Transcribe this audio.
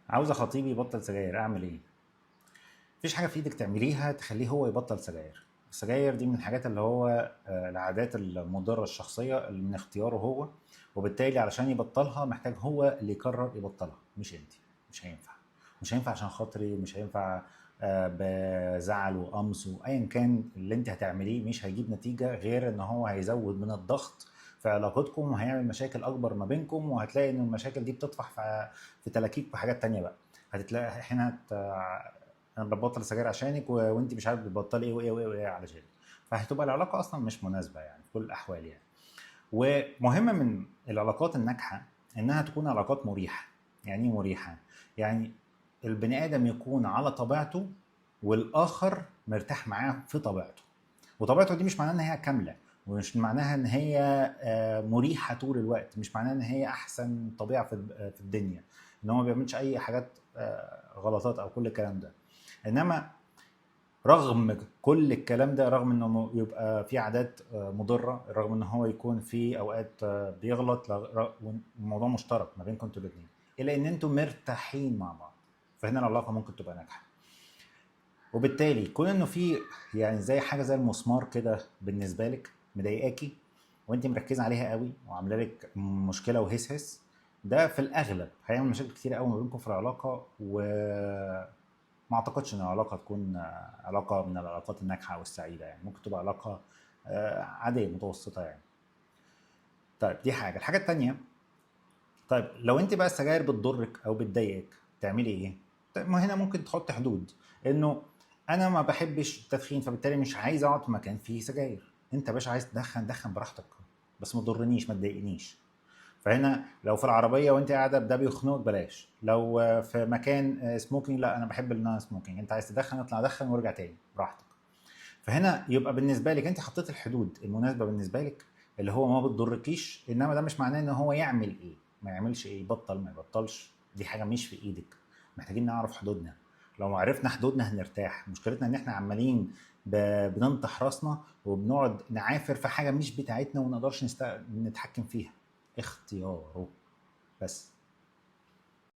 عاوزة خطيبي يبطل سجاير، اعمل ايه؟ مفيش حاجة في ايدك تعمليها تخليه هو يبطل سجاير. السجاير دي من الحاجات اللي هو العادات المضرة الشخصية اللي من اختياره هو، وبالتالي علشان يبطلها محتاج هو اللي يقرر يبطلها مش انت. مش هينفع. مش هينفع عشان خاطري، مش هينفع بزعل وقمص وايا كان اللي انت هتعمليه مش هيجيب نتيجة غير ان هو هيزود من الضغط في علاقتكم، وهيعمل مشاكل اكبر ما بينكم، وهتلاقي ان المشاكل دي بتطفح في تلاكيك وحاجات تانية بقى. هتتلاقي هنا انا ببطل سجاير عشانك وانت مش عارف بتبطلي ايه وايه وايه وايه علشان. فهتبقى العلاقه اصلا مش مناسبه يعني في كل الاحوال يعني. ومهم من العلاقات الناجحه انها تكون علاقات مريحه. يعني ايه مريحه؟ يعني البني ادم يكون على طبيعته، والاخر مرتاح معاه في طبيعته. وطبيعته دي مش معناها ان هي كامله، ومش معناها ان هي مريحه طول الوقت، مش معناها ان هي احسن طبيعه في الدنيا، ان هو ما بيعملش اي حاجات غلطات او كل الكلام ده. انما رغم كل الكلام ده، رغم انه يبقى في عادات مضره، رغم ان هو يكون في اوقات بيغلط، الموضوع مشترك ما بينكم انتوا الاثنين، الا ان انتوا مرتاحين مع بعض. فهنا العلاقه ممكن تبقى ناجحه. وبالتالي كون انه في يعني زي حاجه زي المسمار كده بالنسبه لك مضايقاكي، وانت مركزه عليها قوي وعامله لك مشكله وهس هس، ده في الاغلب هيعمل مشاكل كتير قوي ما بينكم في العلاقه. ما اعتقدش ان العلاقه تكون علاقه من العلاقات الناجحه او السعيده، يعني ممكن تبقى علاقه عاديه متوسطه يعني. طيب دي حاجه. الحاجه التانيه، طيب لو انت بقى السجاير بتضرك او بتضايقك تعملي ايه؟ طيب ما هنا ممكن تحط حدود، انه انا ما بحبش التدخين فبالتالي مش عايز اقعد في مكان فيه سجاير. انت يا باشا عايز تدخن دخن براحتك، بس ما تضرنيش ما تضايقنيش. فهنا لو في العربيه وانت قاعده ده بيخنقك بلاش. لو في مكان سموكينج، لا انا بحب النون سموكينج، انت عايز تدخن اطلع دخن وارجع تاني براحتك. فهنا يبقى بالنسبه لك انت حطيت الحدود المناسبه بالنسبه لك، اللي هو ما بتضركيش. انما ده مش معناه ان هو يعمل ايه ما يعملش ايه، يبطل ما يبطلش، دي حاجه مش في ايدك. محتاجين نعرف حدودنا. لو عرفنا حدودنا هنرتاح. مشكلتنا ان احنا عمالين بننطح راسنا وبنقعد نعافر في حاجه مش بتاعتنا وما نقدرش نتحكم فيها. اختياره بس.